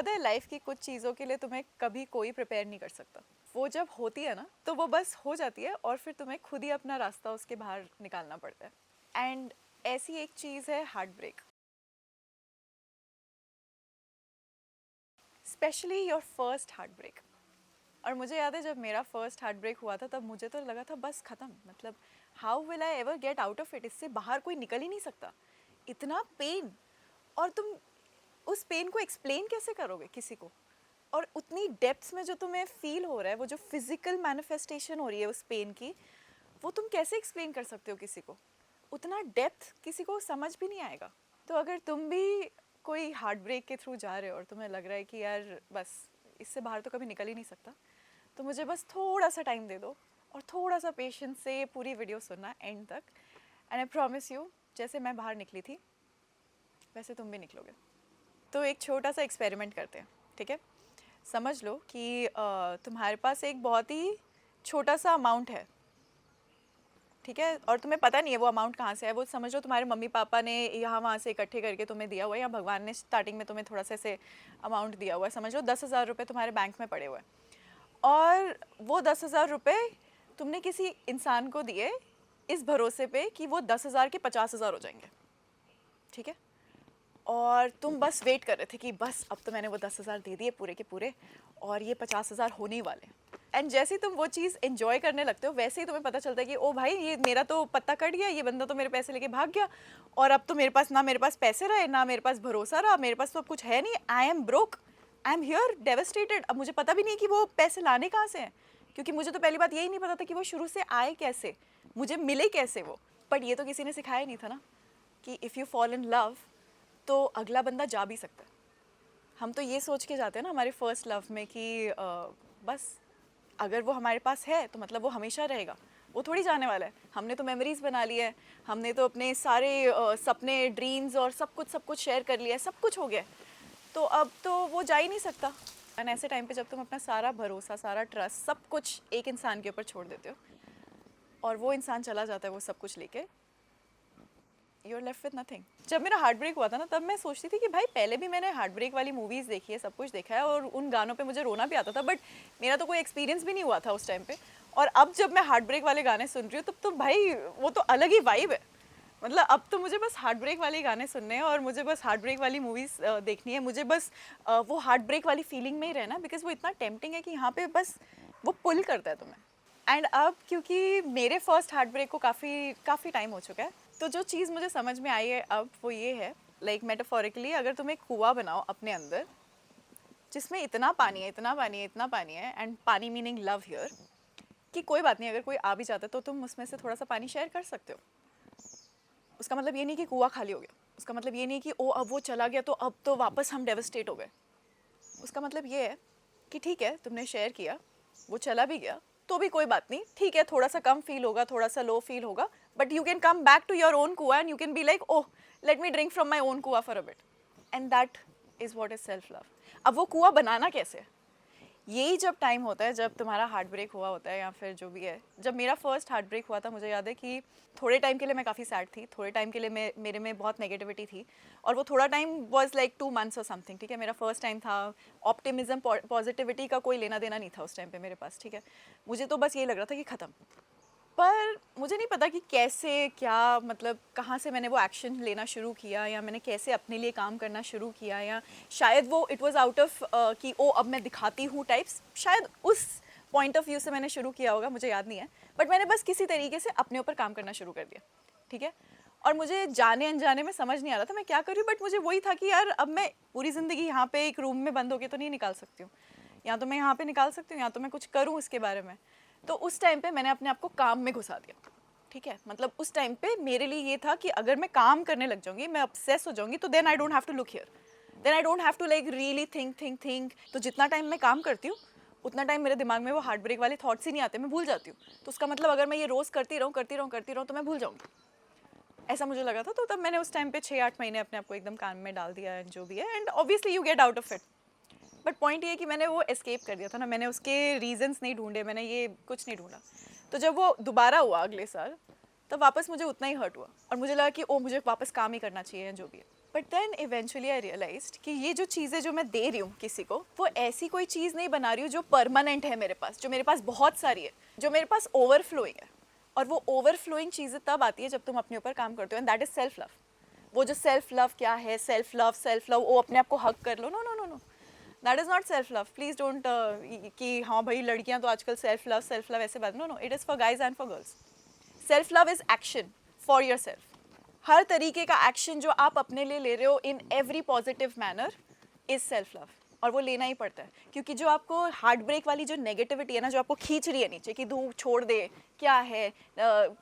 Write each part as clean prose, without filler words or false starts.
पता है लाइफ की कुछ चीज़ों के लिए तुम्हें कभी कोई प्रिपेयर नहीं कर सकता। वो जब होती है ना तो वो बस हो जाती है और फिर तुम्हें खुद ही अपना रास्ता उसके बाहर निकालना पड़ता है। एंड ऐसी एक चीज़ है heartbreak, specially your first heartbreak. और मुझे याद है जब मेरा फर्स्ट हार्ट ब्रेक हुआ था तब मुझे तो लगा था बस ख़त्म, मतलब how will I ever get out of it, इससे बाहर कोई निकल ही नहीं सकता। इतना पेन, और तुम उस पेन को एक्सप्लेन कैसे करोगे किसी को? और उतनी डेप्थ्स में जो तुम्हें फील हो रहा है, वो जो फिजिकल मैनिफेस्टेशन हो रही है उस पेन की, वो तुम कैसे एक्सप्लेन कर सकते हो किसी को? उतना डेप्थ किसी को समझ भी नहीं आएगा। तो अगर तुम भी कोई हार्ट ब्रेक के थ्रू जा रहे हो और तुम्हें लग रहा है कि यार बस इससे बाहर तो कभी निकल ही नहीं सकता, तो मुझे बस थोड़ा सा टाइम दे दो और थोड़ा सा पेशेंस से पूरी वीडियो सुनना एंड तक। एंड आई प्रॉमिस यू, जैसे मैं बाहर निकली थी वैसे तुम भी निकलोगे। तो एक छोटा सा एक्सपेरिमेंट करते हैं, ठीक है? समझ लो कि तुम्हारे पास एक बहुत ही छोटा सा अमाउंट है, ठीक है? और तुम्हें पता नहीं है वो अमाउंट कहाँ से है। वो समझ लो तुम्हारे मम्मी पापा ने यहाँ वहाँ से इकट्ठे करके तुम्हें दिया हुआ है, या भगवान ने स्टार्टिंग में तुम्हें थोड़ा सा ऐसे अमाउंट दिया हुआ है। समझ लो 10,000 रुपये तुम्हारे बैंक में पड़े हुए हैं, और वो 10,000 रुपये तुमने किसी इंसान को दिए इस भरोसे पे कि वो 10,000 के 50,000 हो जाएंगे, ठीक है? और तुम बस वेट कर रहे थे कि बस अब तो मैंने वो 10,000 दे दिए पूरे के पूरे, और ये 50,000 होने ही वाले हैं। एंड जैसे ही तुम वो चीज़ एंजॉय करने लगते हो, वैसे ही तुम्हें पता चलता है कि ओ भाई, ये मेरा तो पत्ता कट गया, ये बंदा तो मेरे पैसे लेके भाग गया, और अब तो मेरे पास ना, मेरे पास पैसे रहे ना, मेरे पास भरोसा रहा, मेरे पास तो अब कुछ है नहीं। I am broke, I am here devastated. अब मुझे पता भी नहीं कि वो पैसे लाने कहाँ से हैं, क्योंकि मुझे तो पहली बात यही नहीं पता था कि वो शुरू से आए कैसे, मुझे मिले कैसे वो। बट ये तो किसी ने सिखाया नहीं था ना कि if you fall in love तो अगला बंदा जा भी सकता है। हम तो ये सोच के जाते हैं ना हमारे फर्स्ट लव में कि बस अगर वो हमारे पास है तो मतलब वो हमेशा रहेगा, वो थोड़ी जाने वाला है। हमने तो मेमोरीज बना ली है, हमने तो अपने सारे सपने, ड्रीम्स और सब कुछ शेयर कर लिया है, सब कुछ हो गया है, तो अब तो वो जा ही नहीं सकता। एंड ऐसे टाइम पे जब तुम अपना सारा भरोसा, सारा ट्रस्ट, सब कुछ एक इंसान के ऊपर छोड़ देते हो और वो इंसान चला जाता है वो सब कुछ लेके, you are left with nothing. जब मेरा हार्ट ब्रेक हुआ था ना, तब मैं सोचती थी कि भाई पहले भी मैंने हार्ट ब्रेक वाली मूवीज़ देखी है, सब कुछ देखा है, और उन गानों पे मुझे रोना भी आता था, बट मेरा तो कोई एक्सपीरियंस भी नहीं हुआ था उस टाइम पे। और अब जब मैं हार्ट ब्रेक वाले गाने सुन रही हूँ तब तो भाई वो तो अलग ही वाइब है। मतलब अब तो मुझे बस हार्ट ब्रेक वाले गाने सुनने हैं और मुझे बस हार्ट ब्रेक वाली मूवीज़ देखनी है। मुझे बस वो हार्ट ब्रेक वाली फीलिंग में ही रहना, बिकॉज वो इतना टेम्पटिंग है कि यहाँ पे बस वो पुल करता है तुम्हें। एंड अब क्योंकि मेरे फर्स्ट हार्ट ब्रेक को काफ़ी टाइम हो चुका है, तो जो चीज़ मुझे समझ में आई है अब वो ये है, लाइक मेटाफोरिकली, अगर तुम एक कुआं बनाओ अपने अंदर जिसमें इतना पानी है, इतना पानी है, इतना पानी है, एंड पानी मीनिंग लव हियर, कि कोई बात नहीं, अगर कोई आ भी जाता है तो तुम उसमें से थोड़ा सा पानी शेयर कर सकते हो। उसका मतलब ये नहीं कि कुआं खाली हो गया, उसका मतलब ये नहीं कि ओ अब वो चला गया तो अब तो वापस हम डेवस्टेट हो गए। उसका मतलब ये है कि ठीक है, तुमने शेयर किया, वो चला भी गया तो भी कोई बात नहीं, ठीक है, थोड़ा सा कम फील होगा, थोड़ा सा लो फील होगा, but you can come back to your own कुआ and you can be like, oh let me drink from my own कुआ for a bit, and that is what is self love. अब वो कुआ बनाना कैसे है? यही जब टाइम होता है जब तुम्हारा हार्ट ब्रेक हुआ होता है, या फिर जो भी है। जब मेरा फर्स्ट हार्ट ब्रेक हुआ था, मुझे याद है कि थोड़े टाइम के लिए मैं काफ़ी सैड थी, थोड़े टाइम के लिए मेरे में बहुत नेगेटिविटी थी, और वो थोड़ा टाइम वाज लाइक 2 मंथ्स और समथिंग, ठीक है? मेरा फर्स्ट टाइम था, ऑप्टिमिज्म, पॉजिटिविटी का कोई लेना देना नहीं था उस टाइम पे मेरे पास, ठीक है? मुझे तो बस ये लग रहा था कि ख़त्म। पर मुझे नहीं पता कि कैसे, क्या मतलब कहाँ से मैंने वो एक्शन लेना शुरू किया, या मैंने कैसे अपने लिए काम करना शुरू किया, या शायद वो इट वाज आउट ऑफ कि ओ अब मैं दिखाती हूँ टाइप्स, शायद उस पॉइंट ऑफ व्यू से मैंने शुरू किया होगा, मुझे याद नहीं है। बट मैंने बस किसी तरीके से अपने ऊपर काम करना शुरू कर दिया, ठीक है? और मुझे जाने अनजाने में समझ नहीं आ रहा था मैं क्या कर रही हूँ, बट मुझे वही था कि यार अब मैं पूरी ज़िंदगी यहाँ पे एक रूम में बंद होके तो नहीं निकाल सकती हूँ, या तो मैं यहाँ पे निकाल सकती हूँ या तो मैं कुछ करूँ इसके बारे में। तो उस टाइम पे मैंने अपने आप को काम में घुसा दिया, ठीक है? मतलब उस टाइम पे मेरे लिए ये था कि अगर मैं काम करने लग जाऊंगी, मैं ऑब्सेस हो जाऊंगी, तो then I don't have to look here, then I don't have to like really think. तो जितना टाइम मैं काम करती हूँ उतना टाइम मेरे दिमाग में वो हार्ट ब्रेक वाले थॉट्स ही नहीं आते, मैं भूल जाती हूँ। तो उसका मतलब अगर मैं ये रोज़ करती रहूँ तो मैं भूल जाऊँगी, ऐसा मुझे लगा था। तो तब मैंने उस टाइम पे 6-8 महीने अपने आप को एकदम काम में डाल दिया, एंड जो भी है, and obviously you get out of it. But point ये है कि मैंने वो एस्केप कर दिया था ना, मैंने उसके रीजंस नहीं ढूंढे, मैंने ये कुछ नहीं ढूंढा। तो जब वो दोबारा हुआ अगले साल, तब वापस मुझे उतना ही हर्ट हुआ, और मुझे लगा कि ओ मुझे वापस काम ही करना चाहिए, जो भी है। But then eventually I realised कि ये जो चीज़ें जो मैं दे रही हूँ किसी को, वो ऐसी कोई चीज़ नहीं बना रही हूँ जो परमानेंट है मेरे पास, जो मेरे पास बहुत सारी है, जो मेरे पास ओवरफ्लोइंग है। और वो ओवरफ्लोइंग चीज़ें तब आती है जब तुम अपने ऊपर काम करते हो, and that is self love. वो जो सेल्फ लव क्या है, सेल्फ लव वो अपने आप को हक कर लो, no no no no, that is not self love. Please don't कि हाँ भाई लड़कियां तो आजकल सेल्फ लव ऐसे बात, no no, it is for guys and for girls. Self love is action for your self. हर तरीके का एक्शन जो आप अपने लिए ले रहे हो in every positive manner is self love. और वो लेना ही पड़ता है, क्योंकि जो आपको हार्ट ब्रेक वाली जो नेगेटिविटी है ना, जो आपको खींच रही है नीचे कि धूप छोड़ दे, क्या है,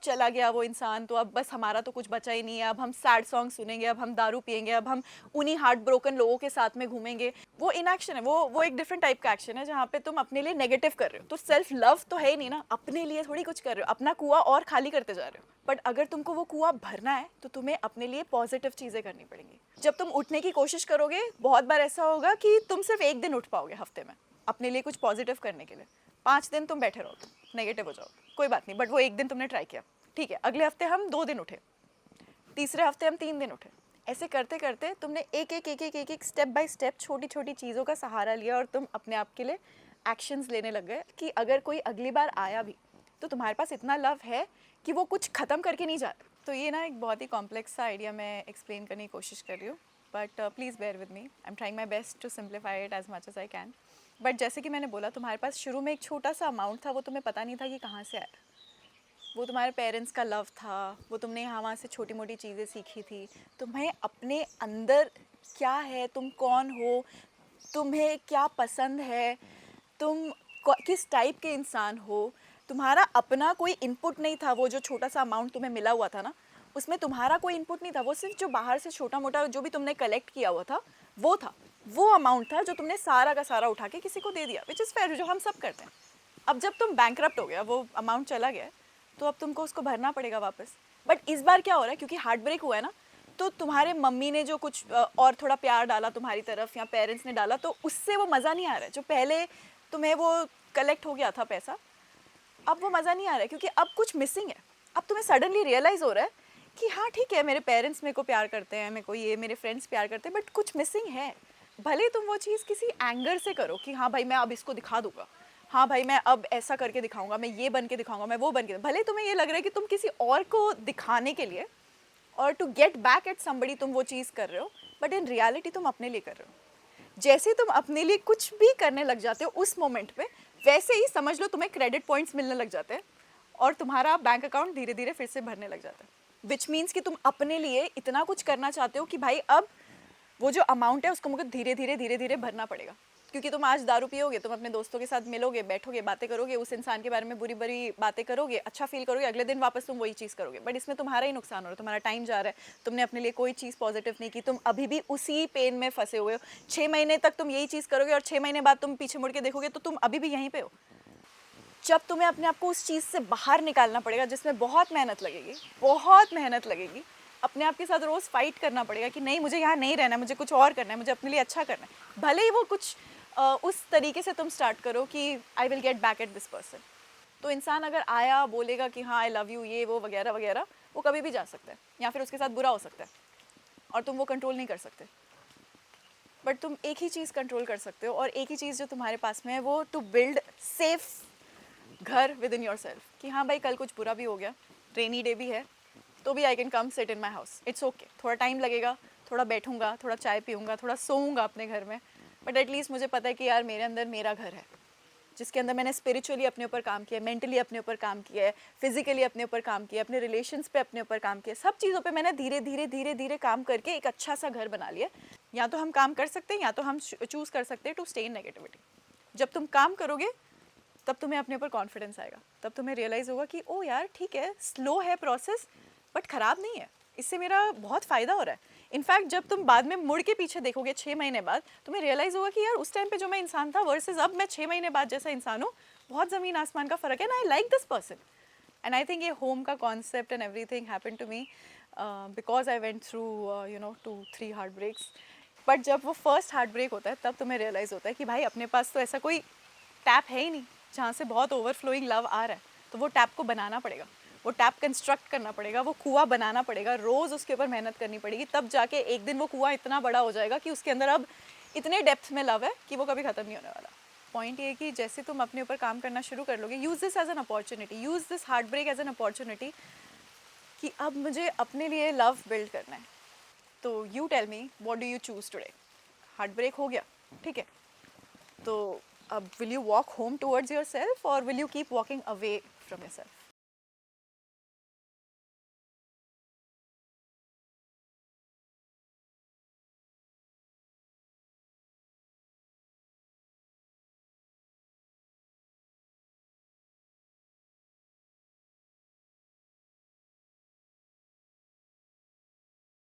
चला गया वो इंसान तो अब बस हमारा तो कुछ बचा ही नहीं है, अब हम सैड सॉन्ग सुनेंगे, अब हम दारू पियेंगे, अब हम उन्हीं हार्ट ब्रोकन लोगों के साथ में घूमेंगे, वो इनएक्शन है, वो एक डिफरेंट टाइप का एक्शन है जहाँ पे तुम अपने लिए नेगेटिव कर रहे हो। तो सेल्फ लव तो है ही नहीं ना, अपने लिए थोड़ी कुछ कर रहे हो, अपना कुआं और खाली करते जा रहे हो। बट अगर तुमको वो कुआं भरना है तो तुम्हें अपने लिए पॉजिटिव चीज़ें करनी पड़ेंगी। जब तुम उठने की कोशिश करोगे, बहुत बार ऐसा होगा कि तुम सिर्फ एक दिन उठ पाओगे हफ्ते में अपने लिए कुछ पॉजिटिव करने के लिए। 5 दिन तुम बैठे रहोगे, नेगेटिव हो जाओगे, कोई बात नहीं, बट वो एक दिन तुमने ट्राई किया, ठीक है, अगले हफ्ते हम 2 दिन उठे, तीसरे हफ्ते हम 3 दिन उठे। ऐसे करते करते तुमने एक स्टेप बाय स्टेप छोटी छोटी चीज़ों का सहारा लिया और तुम अपने आप के लिए एक्शंस लेने लग गए कि अगर कोई अगली बार आया भी तो तुम्हारे पास इतना लव है कि वो कुछ ख़त्म करके नहीं जा। तो ये ना एक बहुत ही कॉम्प्लेक्स सा आइडिया मैं एक्सप्लेन करने की कोशिश कर रही हूँ, but please bear with me, I am trying my best to simplify it as much as I can. But जैसे कि मैंने बोला, तुम्हारे पास शुरू में एक छोटा सा अमाउंट था, वो तुम्हें पता नहीं था कि कहाँ से आया। वो तुम्हारे पेरेंट्स का लव था, वो तुमने यहाँ वहाँ से छोटी मोटी चीज़ें सीखी थी। तुम्हें अपने अंदर क्या है, तुम कौन हो, तुम्हें क्या पसंद है, तुम किस टाइप के इंसान हो, तुम्हारा अपना कोई इनपुट नहीं था। वो जो छोटा सा अमाउंट तुम्हें मिला हुआ था ना, उसमें तुम्हारा कोई इनपुट नहीं था, वो सिर्फ जो बाहर से छोटा मोटा जो भी तुमने कलेक्ट किया हुआ था वो था, वो अमाउंट था जो तुमने सारा का सारा उठा के किसी को दे दिया, विच इज़ फेयर, जो हम सब करते हैं। अब जब तुम बैंकरप्ट हो गया, वो अमाउंट चला गया, तो अब तुमको उसको भरना पड़ेगा वापस। बट इस बार क्या हो रहा है, क्योंकि हार्ट ब्रेक हुआ है ना, तो तुम्हारे मम्मी ने जो कुछ और थोड़ा प्यार डाला तुम्हारी तरफ, या पेरेंट्स ने डाला, तो उससे वो मज़ा नहीं आ रहा है जो पहले तुम्हें वो कलेक्ट हो गया था पैसा। अब वो मज़ा नहीं आ रहा है, क्योंकि अब कुछ मिसिंग है। अब तुम्हें सडनली रियलाइज़ हो रहा है कि हाँ ठीक है, मेरे पेरेंट्स मेरे को प्यार करते हैं, मेरे को ये मेरे फ्रेंड्स प्यार करते हैं, बट कुछ मिसिंग है। भले तुम वो चीज़ किसी एंगर से करो कि हाँ भाई मैं अब इसको दिखा दूंगा, हाँ भाई मैं अब ऐसा करके दिखाऊंगा, मैं ये बन के दिखाऊंगा, मैं वो बन के, भले तुम्हें ये लग रहा है कि तुम किसी और को दिखाने के लिए और to get back at somebody तुम वो चीज़ कर रहे हो, बट इन रियलिटी तुम अपने लिए कर रहे हो। जैसे तुम अपने लिए कुछ भी करने लग जाते हो उस मोमेंट पे, वैसे ही समझ लो तुम्हें क्रेडिट पॉइंट्स मिलने लग जाते हैं और तुम्हारा बैंक अकाउंट धीरे धीरे फिर से भरने लग जाता है। विच मीन्स कि तुम अपने लिए इतना कुछ करना चाहते हो कि भाई अब वो जो अमाउंट है उसको मुझे धीरे धीरे भरना पड़ेगा। क्योंकि तुम आज दारू पियोगे, तुम अपने दोस्तों के साथ मिलोगे, बैठोगे, बातें करोगे, उस इंसान के बारे में बुरी बुरी बातें करोगे, अच्छा फील करोगे, अगले दिन वापस तुम वही चीज़ करोगे, बट इसमें तुम्हारा ही नुकसान हो रहा है, तुम्हारा टाइम जा रहा है, तुमने अपने लिए कोई चीज़ पॉजिटिव नहीं की, तुम अभी भी उसी पेन में फंसे हुए हो। 6 महीने तक तुम यही चीज़ करोगे और 6 महीने बाद तुम पीछे मुड़ के देखोगे तो तुम अभी भी यहीं पे हो। जब तुम्हें अपने आप को उस चीज़ से बाहर निकालना पड़ेगा जिसमें बहुत मेहनत लगेगी, बहुत मेहनत लगेगी, अपने आप के साथ रोज़ फाइट करना पड़ेगा कि नहीं मुझे यहाँ नहीं रहना है, मुझे कुछ और करना है, मुझे अपने लिए अच्छा करना है, भले ही वो कुछ उस तरीके से तुम स्टार्ट करो कि I will get back at this person. तो इंसान अगर आया बोलेगा कि हाँ आई लव यू ये वो वगैरह वगैरह, वो कभी भी जा सकता है या फिर उसके साथ बुरा हो सकता है और तुम वो कंट्रोल नहीं कर सकते। बट तुम एक ही चीज़ कंट्रोल कर सकते हो, और एक ही चीज़ जो तुम्हारे पास में है वो टू बिल्ड सेफ घर विद इन योर सेल्फ, कि हाँ भाई कल कुछ बुरा भी हो गया, रेनी डे भी है, तो भी I can come sit in my house, it's okay, थोड़ा टाइम लगेगा, थोड़ा बैठूंगा, थोड़ा चाय पीऊँगा, थोड़ा सोऊंगा अपने घर में, बट एटलीस्ट मुझे पता है कि यार मेरे अंदर मेरा घर है, जिसके अंदर मैंने स्पिरिचुअली अपने ऊपर काम किया है, मेंटली अपने ऊपर काम किया है, फिजिकली अपने ऊपर काम किया है, अपने रिलेशंस पे अपने ऊपर काम किया, सब चीज़ों पे मैंने धीरे धीरे काम करके एक अच्छा सा घर बना लिया। या तो हम काम कर सकते हैं या तो हम चूज़ कर सकते हैं टू स्टे इन नेगेटिविटी। जब तुम काम करोगे तब तुम्हें अपने ऊपर कॉन्फिडेंस आएगा, तब तुम्हें रियलाइज़ होगा कि ओ यार ठीक है, स्लो है प्रोसेस बट ख़राब नहीं है, इससे मेरा बहुत फ़ायदा हो रहा है। इनफैक्ट जब तुम बाद में मुड़ के पीछे देखोगे 6 महीने बाद, तुम्हें रियलाइज़ होगा कि यार उस टाइम पे जो मैं इंसान था वर्सेस अब मैं 6 महीने बाद जैसा इंसान हूँ, बहुत ज़मीन आसमान का फ़र्क है, and I like this person. And I think ये होम का concept and everything happened to me because I went through 2-3 heartbreaks. But जब वो फर्स्ट हार्ट ब्रेक होता है तब तुम्हें रियलाइज़ होता है कि भाई अपने पास तो ऐसा कोई टैप है ही नहीं जहाँ से बहुत ओवरफ्लोइंग लव आ रहा है, तो वो टैप को बनाना पड़ेगा, वो टैप कंस्ट्रक्ट करना पड़ेगा, वो कुआं बनाना पड़ेगा, रोज़ उसके ऊपर मेहनत करनी पड़ेगी, तब जाके एक दिन वो कुआं इतना बड़ा हो जाएगा कि उसके अंदर अब इतने डेप्थ में लव है कि वो कभी ख़त्म नहीं होने वाला। पॉइंट ये है कि जैसे तुम अपने ऊपर काम करना शुरू कर लोगे, use this as an opportunity, use this heartbreak as an opportunity कि अब मुझे अपने लिए लव बिल्ड करना है। तो you tell me what do you choose today? Heart break हो गया, ठीक है, तो अब will you walk home towards your self और will you keep walking away from your self?